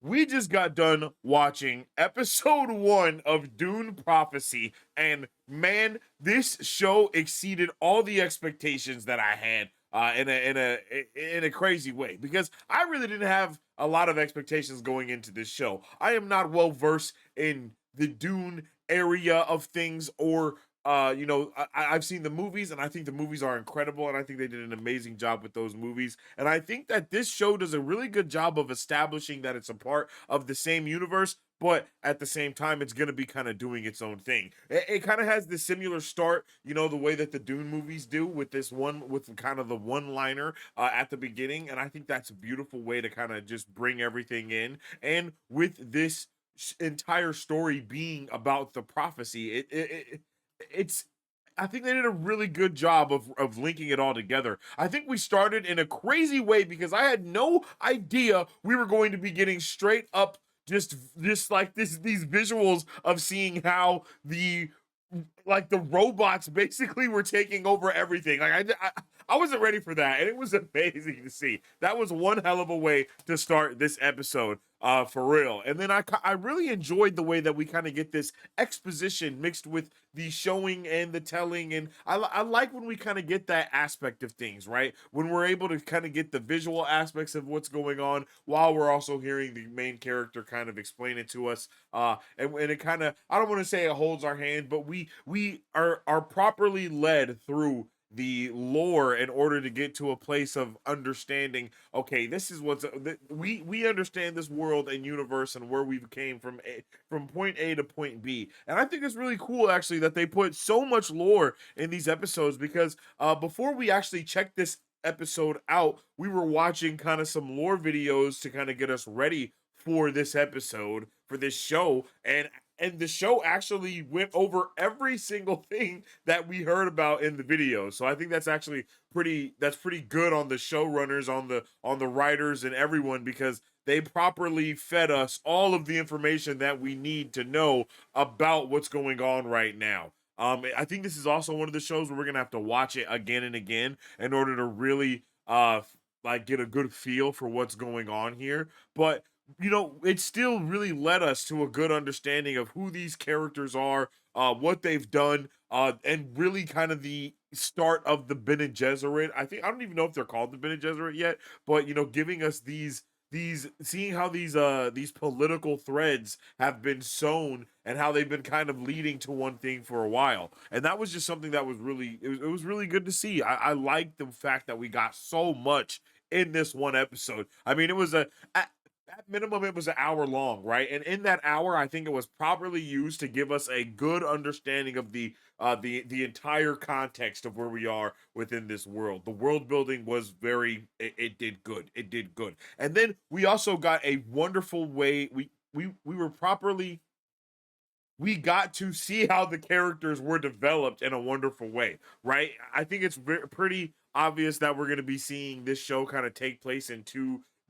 We just got done watching episode 1 of Dune Prophecy, and man, this show exceeded all the expectations that I had in a crazy way, because I really didn't have a lot of expectations going into this show. I am not well versed in the Dune area of things, or I've seen the movies, and I think the movies are incredible, and I think they did an amazing job with those movies. And I think that this show does a really good job of establishing that it's a part of the same universe, but at the same time, it's going to be kind of doing its own thing. It kind of has this similar start, the way that the Dune movies do, with this one, with kind of the one liner at the beginning. And I think that's a beautiful way to kind of just bring everything in. And with this entire story being about the prophecy, it's I think they did a really good job of linking it all together. I think we started in a crazy way because I had no idea we were going to be getting straight up just like these visuals of seeing how the robots basically were taking over everything. I wasn't ready for that, and it was amazing to see. That was one hell of a way to start this episode, for real. And then I really enjoyed the way that we kind of get this exposition mixed with the showing and the telling, and I like when we kind of get that aspect of things, right? When we're able to kind of get the visual aspects of what's going on while we're also hearing the main character kind of explain it to us. And it kind of, I don't want to say it holds our hand, but we are properly led through the lore in order to get to a place of understanding. Okay, this is we understand this world and universe and where we came from point A to point B. And I think it's really cool actually that they put so much lore in these episodes, because before we actually checked this episode out, we were watching kind of some lore videos to kind of get us ready for this episode, for this show. And the show actually went over every single thing that we heard about in the video. So I think that's actually pretty good on the showrunners, on the writers and everyone, because they properly fed us all of the information that we need to know about what's going on right now. I think this is also one of the shows where we're gonna have to watch it again and again in order to really like get a good feel for what's going on here. But it still really led us to a good understanding of who these characters are, what they've done, and really kind of the start of the Bene Gesserit. I don't even know if they're called the Bene Gesserit yet, but giving us these seeing how these political threads have been sewn and how they've been kind of leading to one thing for a while. And that was just something that was really it was really good to see. I like the fact that we got so much in this one episode. I mean, it was at minimum it was an hour long, right? And in that hour, I think it was properly used to give us a good understanding of the entire context of where we are within this world. The world building was it did good. It did good. And then we also got a wonderful way we were properly we got to see how the characters were developed in a wonderful way, right? I think it's pretty obvious that we're going to be seeing this show kind of take place in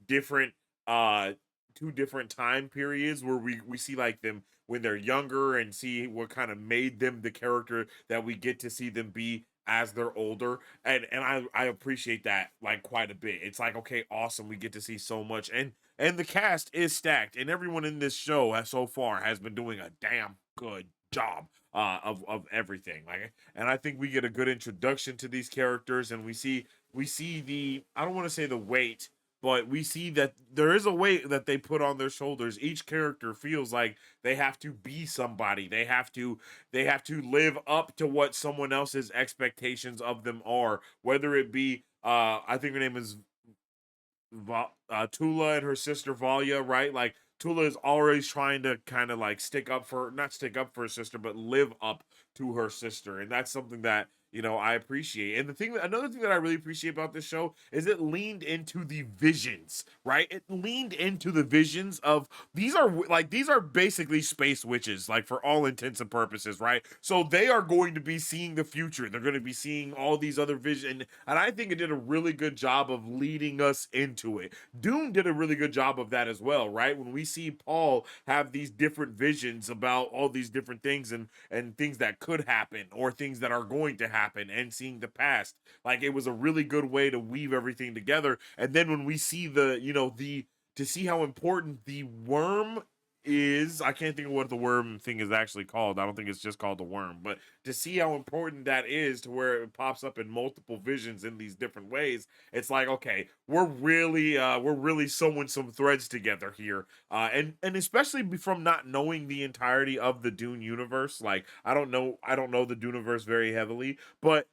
different uh two different time periods, where we see like them when they're younger and see what kind of made them the character that we get to see them be as they're older. And I appreciate that like quite a bit. It's like, okay, awesome, we get to see so much. And the cast is stacked, and everyone in this show has so far has been doing a damn good job of everything. Like, and I think we get a good introduction to these characters, and we see the, I don't want to say the weight, but we see that there is a weight that they put on their shoulders. Each character feels like they have to be somebody. They have to live up to what someone else's expectations of them are, whether it be I think her name is Tula and her sister Valia, right? Like, Tula is always trying to kind of like not stick up for her sister, but live up to her sister, and that's something that I appreciate. And another thing that I really appreciate about this show is it leaned into the visions, right? It leaned into the visions of these are basically space witches, like, for all intents and purposes, right? So they are going to be seeing the future. They're going to be seeing all these other visions, and I think it did a really good job of leading us into it. Dune did a really good job of that as well, right? When we see Paul have these different visions about all these different things, and things that could happen or things that are going to happen, and seeing the past, like, it was a really good way to weave everything together. And then when we see the to see how important the worm is. I can't think of what the worm thing is actually called. I don't think it's just called the worm, but to see how important that is to where it pops up in multiple visions in these different ways, it's like, okay, we're really sewing some threads together here. And especially from not knowing the entirety of the Dune universe. Like I don't know the Duneverse very heavily, but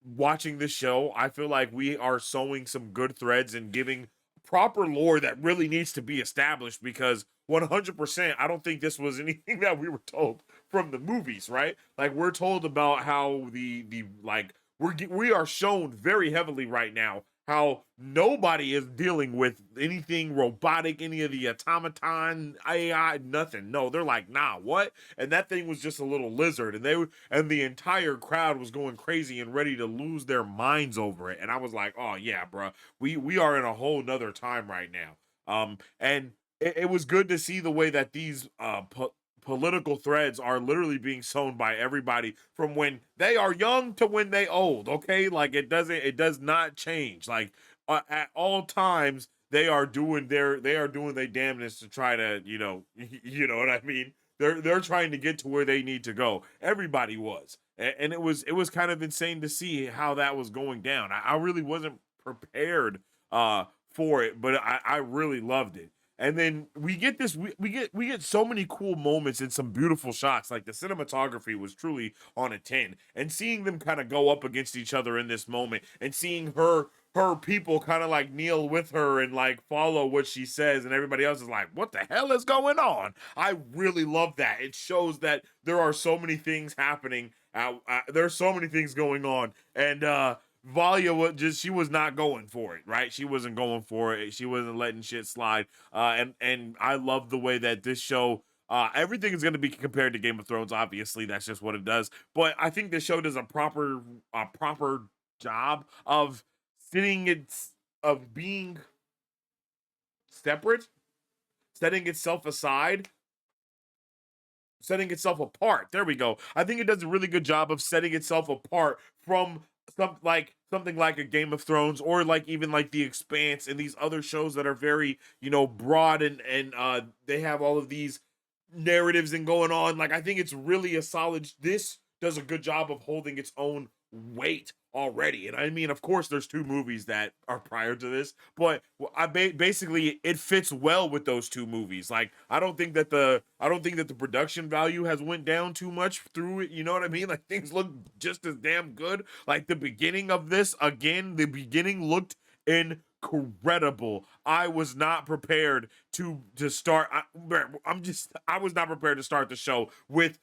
watching this show, I feel like we are sewing some good threads and giving proper lore that really needs to be established because 100% I don't think this was anything that we were told from the movies, right? Like we're told about how the like we are shown very heavily right now how nobody is dealing with anything robotic, any of the automaton AI, nothing. No, they're like, nah, what? And that thing was just a little lizard, and the entire crowd was going crazy and ready to lose their minds over it. And I was like, oh yeah, bro, we are in a whole nother time right now. And it was good to see the way that these political threads are literally being sown by everybody from when they are young to when they old. Okay, like it does not change. Like at all times they are doing their damnness to try to you know what I mean. They're trying to get to where they need to go. Everybody was, and it was kind of insane to see how that was going down. I really wasn't prepared for it, but I really loved it. And then we get this we get so many cool moments and some beautiful shots. Like the cinematography was truly on a 10. And seeing them kind of go up against each other in this moment and seeing her people kind of like kneel with her and like follow what she says, and everybody else is like, what the hell is going on? I really love that. It shows that there are so many things happening. There's so many things going on. And Valia she was not going for it, right? She wasn't going for it. She wasn't letting shit slide. And I love the way that this show, everything is going to be compared to Game of Thrones. Obviously, that's just what it does. But I think this show does a proper job of sitting its of being separate, setting itself aside, setting itself apart. There we go. I think it does a really good job of setting itself apart from something like a Game of Thrones, or like even like The Expanse and these other shows that are very, broad, and they have all of these narratives and going on. Like I think it's really a solid, this does a good job of holding its own weight already. And I mean, of course there's two movies that are prior to this, but basically it fits well with those two movies. Like I don't think that the production value has went down too much through it, you know what I mean? Like things look just as damn good. Like the beginning of this, again, the beginning looked incredible. I was not prepared to start. I was not prepared to start the show with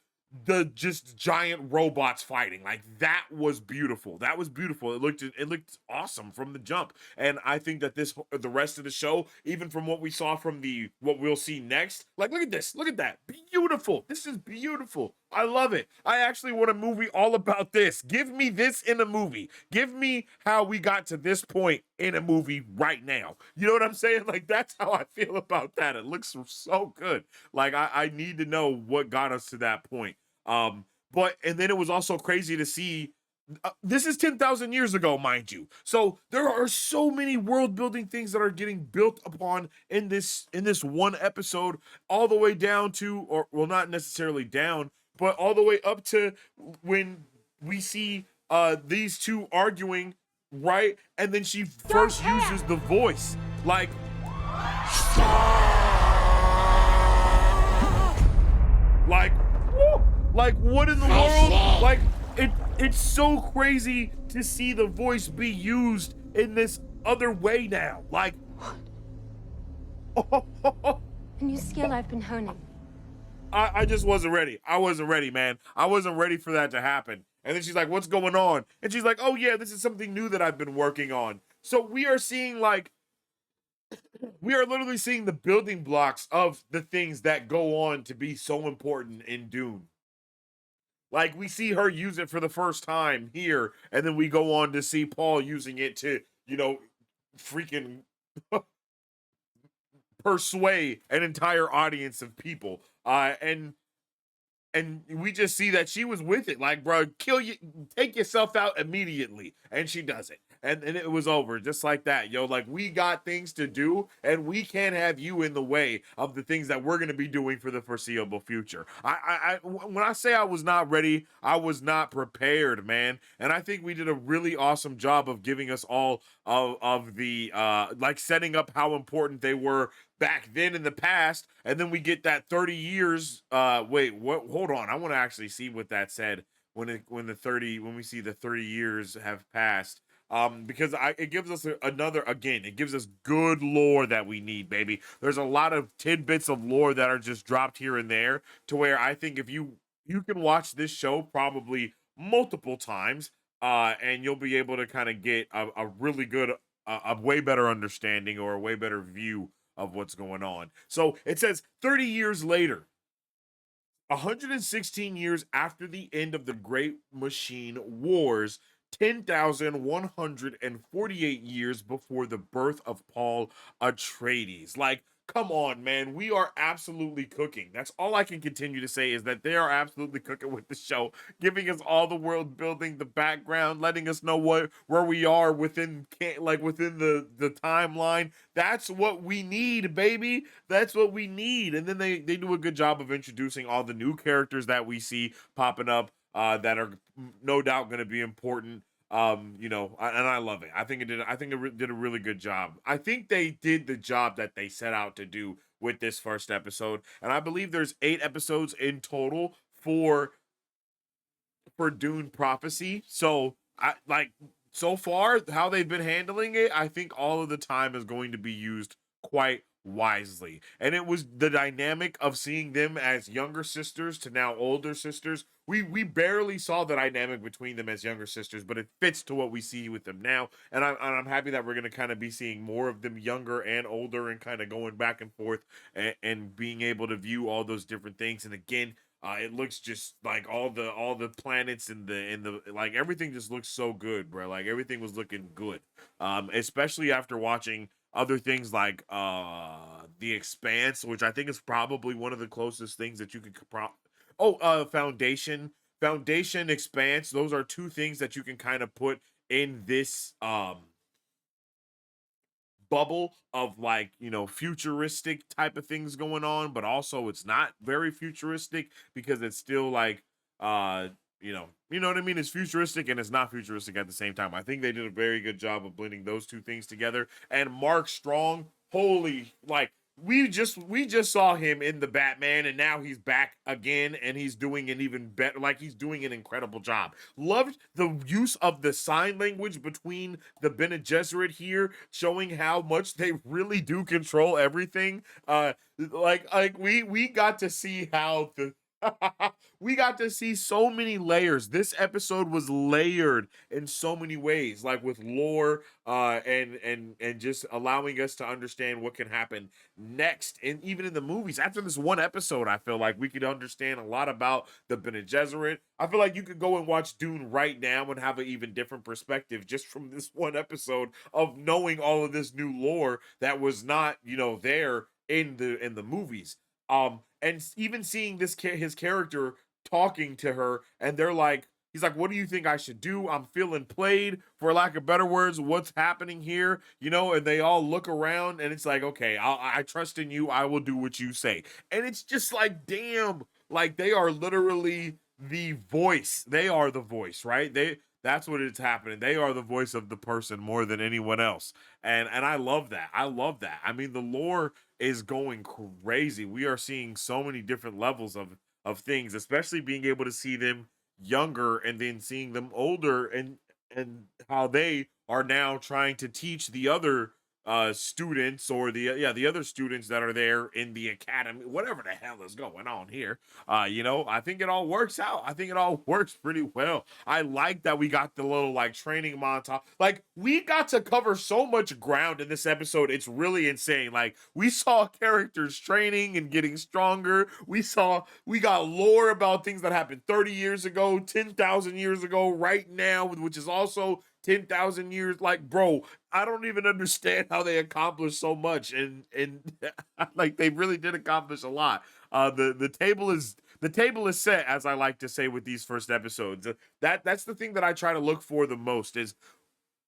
the just giant robots fighting. Like that was beautiful. That was beautiful. It looked awesome from the jump. And I think that the rest of the show, even from what we saw from the what we'll see next, like look at this, look at that, beautiful. This is beautiful. I love it. I actually want a movie all about this. Give me this in a movie. Give me how we got to this point in a movie right now. You know what I'm saying? Like that's how I feel about that. It looks so good. Like I need to know what got us to that point. But and then it was also crazy to see. This is 10,000 years ago, mind you. So there are so many world building things that are getting built upon in this one episode, all the way down to, or well, not necessarily down, but all the way up to when we see these two arguing, right? And then she first uses the voice, like like woo, like what in the world? Like it's so crazy to see the voice be used in this other way now. Like A new skill I've been honing. I just wasn't ready. I wasn't ready, man. I wasn't ready for that to happen. And then she's like, what's going on? And she's like, oh yeah, this is something new that I've been working on. So we are seeing we are literally seeing the building blocks of the things that go on to be so important in Dune. Like we see her use it for the first time here, and then we go on to see Paul using it to, freaking persuade an entire audience of people. And we just see that she was with it. Like, bro, kill you, take yourself out immediately, and she does it. and it was over just like that, yo. Like, we got things to do, and we can't have you in the way of the things that we're going to be doing for the foreseeable future. When I say I was not ready, I was not prepared, man. And I think we did a really awesome job of giving us all of the like setting up how important they were back then in the past, and then we get that 30 years. Wait, what? Hold on, I want to actually see what that said when we see the 30 years have passed. Because it gives us another, again, it gives us good lore that we need, baby. There's a lot of tidbits of lore that are just dropped here and there, to where I think if you can watch this show probably multiple times, and you'll be able to kind of get a really good, a way better understanding, or a way better view of what's going on. So it says 30 years later, 116 years after the end of the Great Machine Wars, 10,148 years before the birth of Paul Atreides. Like, come on, man. We are absolutely cooking. That's all I can continue to say, is that they are absolutely cooking with the show, giving us all the world building, the background, letting us know where we are within, within the timeline. That's what we need, baby. That's what we need. And then they do a good job of introducing all the new characters that we see popping up, that are no doubt going to be important. And I love it. I think it did a really good job. I think they did the job that they set out to do with this first episode. And I believe there's 8 episodes in total for Dune Prophecy. So I like, so far how they've been handling it, I think all of the time is going to be used quite wisely. And it was the dynamic of seeing them as younger sisters to now older sisters. We barely saw the dynamic between them as younger sisters, but it fits to what we see with them now. And I'm happy that we're going to kind of be seeing more of them younger and older, and kind of going back and forth, and being able to view all those different things. And again, it looks just like all the planets and the like, everything just looks so good, bro. Like, everything was looking good. Especially after watching other things like The Expanse, which I think is probably one of the closest things that you could Foundation, Expanse. Those are two things that you can kind of put in this bubble of, like, futuristic type of things going on, but also it's not very futuristic, because it's still like, uh you know what I mean, it's futuristic and it's not futuristic at the same time. I think they did a very good job of blending those two things together. And Mark Strong, holy, like, we just saw him in the Batman, and now he's back again, and he's doing an even better, like, he's doing an incredible job. Loved the use of the sign language between the Bene Gesserit here, showing how much they really do control everything. We got to see how the we got to see so many layers. This episode was layered in so many ways, like with lore, and just allowing us to understand what can happen next. And even in the movies, after this one episode, I feel like we could understand a lot about the Bene Gesserit. I feel like you could go and watch Dune right now and have an even different perspective just from this one episode of knowing all of this new lore that was not, there in the movies. And even seeing his character talking to her, and he's like, "What do you think I should do? I'm feeling played, for lack of better words. What's happening here?" And they all look around, and it's like, "Okay, I trust in you. I will do what you say." And it's just like, damn, like, they are literally the voice. They are the voice, right? That's what it's happening. They are the voice of the person more than anyone else. And I love that. I love that. I mean, the lore is going crazy. We are seeing so many different levels of things, especially being able to see them younger, and then seeing them older, and how they are now trying to teach the other students, or the other students that are there in the academy, whatever the hell is going on here. I think it all works out. I think it all works pretty well. I like that we got the little, like, training montage. Like, we got to cover so much ground in this episode. It's really insane. Like, we saw characters training and getting stronger. We got lore about things that happened 30 years ago, 10,000 years ago, right now, which is also 10,000 years. Like, bro, I don't even understand how they accomplished so much, and like, they really did accomplish a lot. The table is set, as I like to say with these first episodes. That's the thing that I try to look for the most, is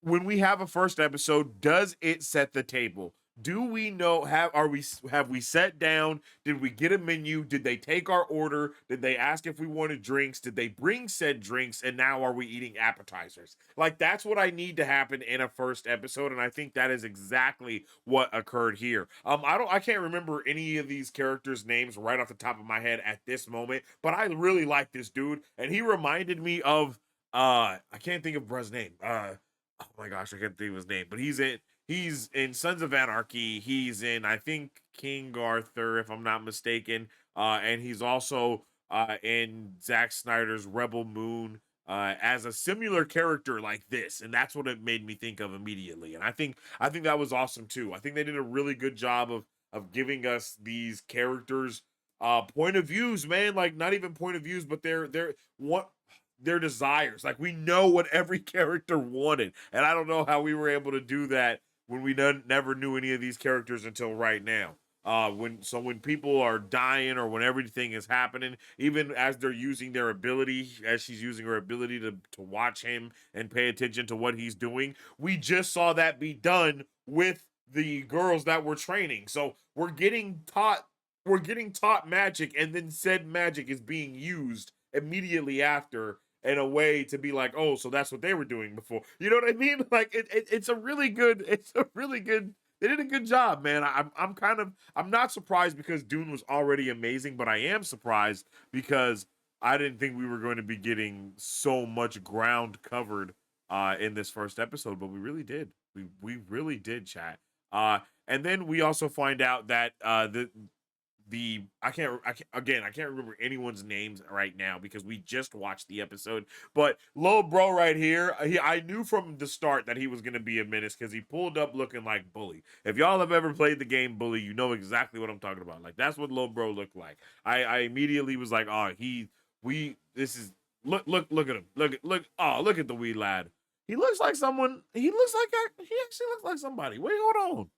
when we have a first episode, does it set the table? Do we know, have we sat down? Did we get a menu? Did they take our order? Did they ask if we wanted drinks? Did they bring said drinks? And now are we eating appetizers? Like, that's what I need to happen in a first episode, and I think that is exactly what occurred here. I can't remember any of these characters' names right off the top of my head at this moment, but I really like this dude, and he reminded me of I can't think of bruh's name. Oh my gosh, I can't think of his name, but he's in Sons of Anarchy. He's in, I think, King Arthur, if I'm not mistaken. And he's also in Zack Snyder's Rebel Moon as a similar character like this, and that's what it made me think of immediately. And I think that was awesome too. I think they did a really good job of giving us these characters point of views, man. Like, not even point of views, but they're what their desires. Like, we know what every character wanted, and I don't know how we were able to do that when we never knew any of these characters until right now. When people are dying or when everything is happening, even as they're using their ability, as she's using her ability to watch him and pay attention to what he's doing, we just saw that be done with the girls that we're training. So we're getting taught magic, and then said magic is being used immediately after in a way to be like, oh, so that's what they were doing before. You know what I mean? Like, it's a really good. They did a good job, man. I'm not surprised because Dune was already amazing, but I am surprised because I didn't think we were going to be getting so much ground covered in this first episode, but we really did. We really did, chat. And then we also find out that I can't remember anyone's names right now because we just watched the episode. But Lil Bro right here, I knew from the start that he was gonna be a menace because he pulled up looking like Bully. If y'all have ever played the game Bully, you know exactly what I'm talking about. Like, that's what Lil Bro looked like. I immediately was like, oh, this is look at him. Look at the wee lad. He looks like someone. He actually looks like somebody. Wait, hold on.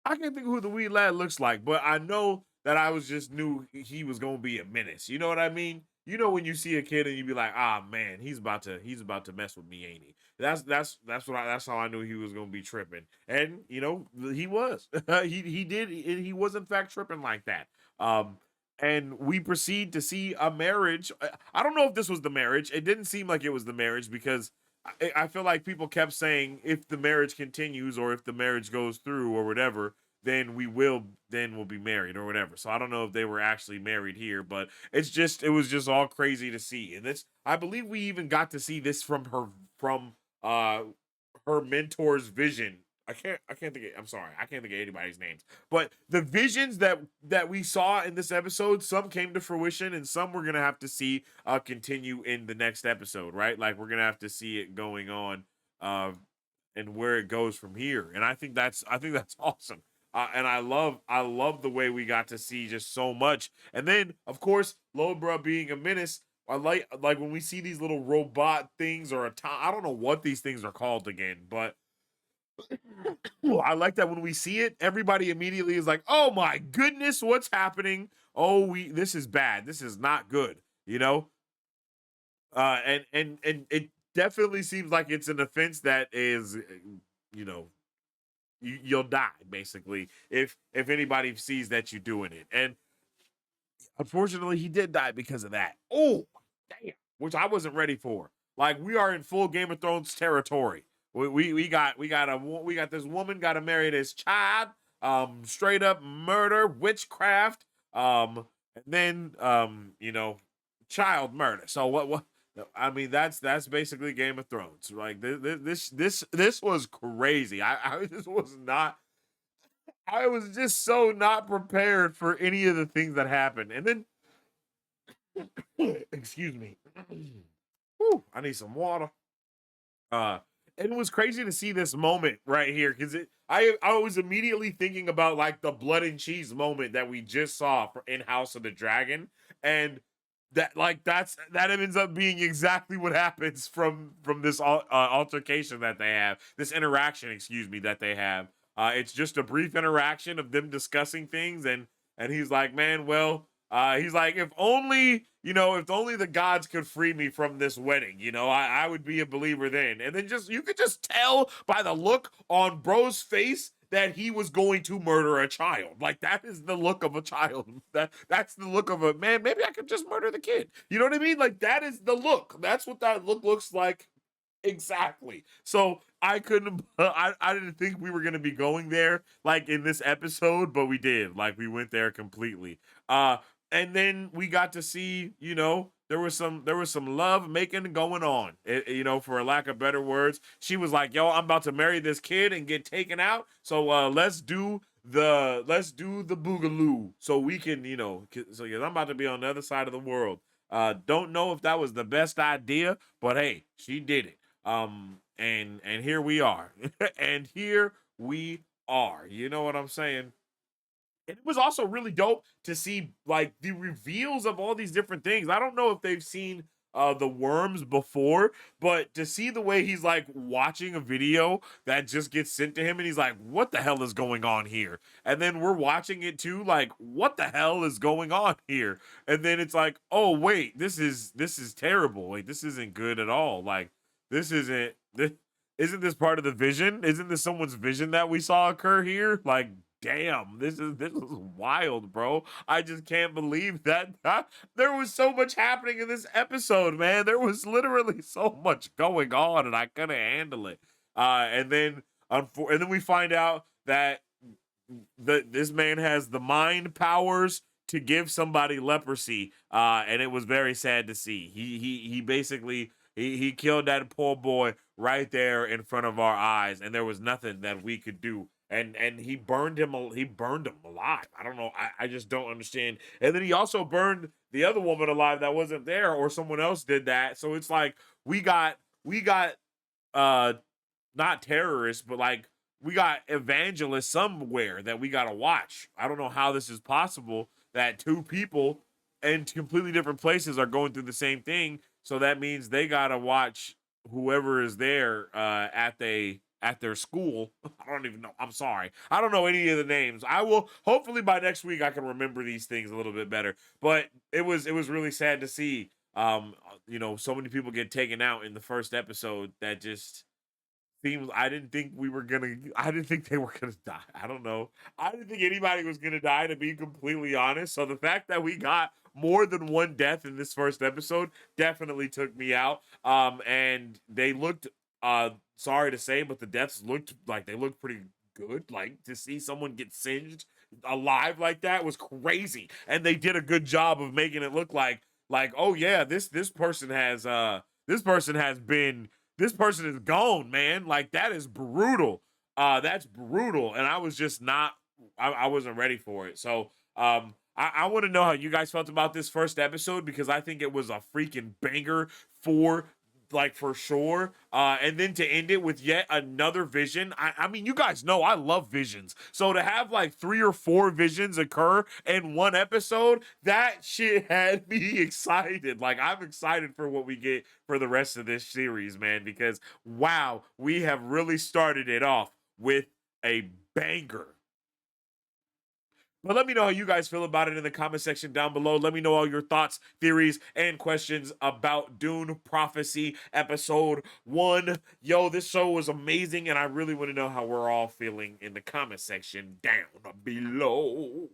I can't think of who the wee lad looks like, but I know that I was just knew he was gonna be a menace. You know what I mean? You know when you see a kid and you be like, ah man, he's about to mess with me, ain't he? That's how I knew he was gonna be tripping. And he was. He was in fact tripping like that. Um and we proceed to see a marriage. I don't know if this was the marriage. It didn't seem like it was the marriage because I feel like people kept saying if the marriage continues or if the marriage goes through or whatever, then we'll be married or whatever. So I don't know if they were actually married here, but it was just all crazy to see. And this, I believe we even got to see this from her mentor's vision. I can't think I'm sorry, I can't think of anybody's names. But the visions that we saw in this episode, some came to fruition and some we're gonna have to see continue in the next episode, right? Like, we're gonna have to see it going on uh and where it goes from here. And I think that's awesome. And I love the way we got to see just so much. And then of course Lobra being a menace. I like when we see these little robot things or I don't know what these things are called again, but I like that when we see it, everybody immediately is like, "Oh my goodness, what's happening? Oh, this is bad. This is not good." You know, and it definitely seems like it's an offense that is, you know, you'll die basically if anybody sees that you're doing it. And unfortunately, he did die because of that. Oh, damn! Which I wasn't ready for. Like, we are in full Game of Thrones territory. We got this woman got to marry this child. Straight up murder, witchcraft. And then child murder. So what? I mean, that's basically Game of Thrones. Like, this was crazy. I just was not. I was just so not prepared for any of the things that happened. And then excuse me. Whew, I need some water. Uh, and it was crazy to see this moment right here because I was immediately thinking about like the blood and cheese moment that we just saw in House of the Dragon, and that ends up being exactly what happens from this altercation that they have, this interaction, excuse me, that they have. It's just a brief interaction of them discussing things, and he's like, man, well. He's like, if only, if only the gods could free me from this wedding, I would be a believer then. And then you could just tell by the look on bro's face that he was going to murder a child. Like, that is the look of a child. That's the look of a man. Maybe I could just murder the kid. You know what I mean? Like, that is the look. That's what that look looks like. Exactly. So I couldn't. I didn't think we were gonna be going there like in this episode, but we did. Like, we went there completely. And then we got to see, there was some love making going on. For a lack of better words, she was like, "Yo, I'm about to marry this kid and get taken out. So let's do the boogaloo so we can, so yeah, I'm about to be on the other side of the world. Don't know if that was the best idea, but hey, she did it. And here we are. And here we are. You know what I'm saying? And it was also really dope to see like the reveals of all these different things. I don't know if they've seen the worms before, but to see the way he's like watching a video that just gets sent to him and he's like, what the hell is going on here? And then we're watching it too, like, what the hell is going on here? And then it's like, oh wait, this is terrible. Like, this isn't good at all. Like, this isn't this part of the vision? Isn't this someone's vision that we saw occur here? Like, damn, this is wild, bro. I just can't believe that there was so much happening in this episode, man. There was literally so much going on, and I couldn't handle it. And then we find out that this man has the mind powers to give somebody leprosy, and it was very sad to see. He basically he killed that poor boy right there in front of our eyes, and there was nothing that we could do. And he burned him alive. I don't know. I just don't understand. And then he also burned the other woman alive that wasn't there, or someone else did that. So it's like we got uh not terrorists, but like we got evangelists somewhere that we gotta watch. I don't know how this is possible that two people in completely different places are going through the same thing. So that means they gotta watch whoever is there at their school. I don't even know. I'm sorry. I don't know any of the names. I will hopefully by next week I can remember these things a little bit better. But it was really sad to see so many people get taken out in the first episode that just seems I didn't think they were gonna die. I don't know. I didn't think anybody was gonna die, to be completely honest. So the fact that we got more than one death in this first episode definitely took me out. And they looked sorry to say, but the deaths looked like they looked pretty good. Like, to see someone get singed alive like that was crazy. And they did a good job of making it look like, oh yeah, this person is gone, man. Like, that is brutal. That's brutal. And I was just not, I wasn't ready for it. So, I want to know how you guys felt about this first episode, because I think it was a freaking banger for sure. And then to end it with yet another vision. I mean, you guys know I love visions. So to have like 3 or 4 visions occur in one episode, that shit had me excited. Like, I'm excited for what we get for the rest of this series, man, because wow, we have really started it off with a banger. But let me know how you guys feel about it in the comment section down below. Let me know all your thoughts, theories, and questions about Dune Prophecy Episode 1. Yo, this show was amazing, and I really want to know how we're all feeling in the comment section down below.